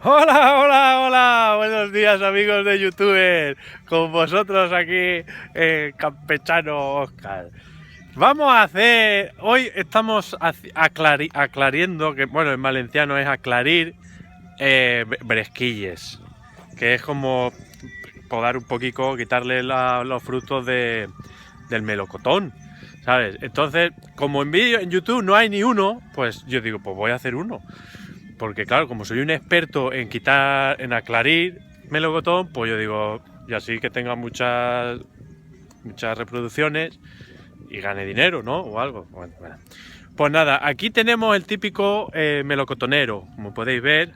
Hola, hola, hola, buenos días amigos de YouTube, con vosotros aquí campechano Oscar. Vamos a hacer, hoy estamos aclariendo, que bueno, en valenciano es aclarir bresquilles, que es como podar un poquito, quitarle los frutos del melocotón, ¿sabes? Entonces, como en vídeo en YouTube no hay ni uno, pues yo digo, pues voy a hacer uno. Porque claro, como soy un experto en quitar, en aclarir melocotón, pues yo digo, y así que tenga muchas reproducciones y gane dinero, ¿no? O algo. Bueno. Pues nada, aquí tenemos el típico melocotonero, como podéis ver.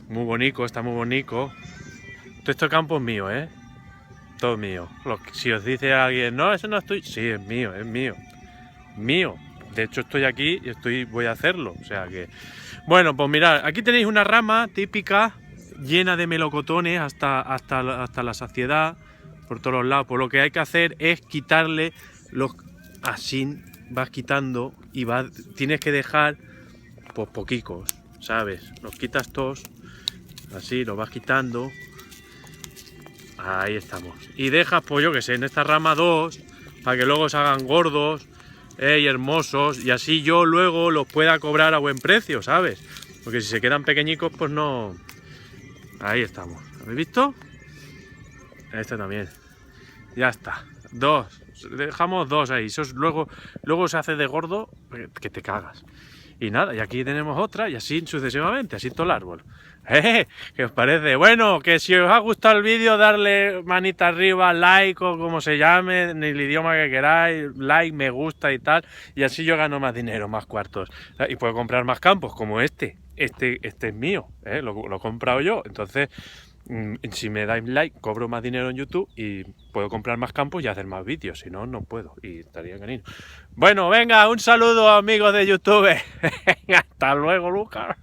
Muy bonito, está muy bonito. Todo este campo es mío, ¿eh? Todo mío. Si os dice alguien, no, eso no estoy. Sí, es mío, es mío. Mío. De hecho, estoy aquí y voy a hacerlo. O sea que. Bueno, pues mirad, aquí tenéis una rama típica llena de melocotones hasta la saciedad por todos los lados. Pues lo que hay que hacer es quitarle los. Así vas quitando y tienes que dejar pues poquicos, ¿sabes? Los quitas todos, así los vas quitando. Ahí estamos. Y dejas, pues yo que sé, en esta rama dos, para que luego se hagan gordos y hermosos, y así yo luego los pueda cobrar a buen precio, ¿sabes? Porque si se quedan pequeñicos, pues no. Ahí estamos. ¿Habéis visto? Este también. Ya está. Dos. Dejamos dos ahí. Luego se hace de gordo que te cagas. Y nada, y aquí tenemos otra, y así sucesivamente, así todo el árbol. ¿Qué os parece? Bueno, que si os ha gustado el vídeo, darle manita arriba, like o como se llame, en el idioma que queráis, like, me gusta y tal, y así yo gano más dinero, más cuartos. Y puedo comprar más campos, como este. Este es mío, lo he comprado yo. Entonces, si me dais like, cobro más dinero en YouTube y puedo comprar más campos y hacer más vídeos. Si no, no puedo. Y estaría canino. Bueno, venga, un saludo amigos de YouTube. Hasta luego, Lucas.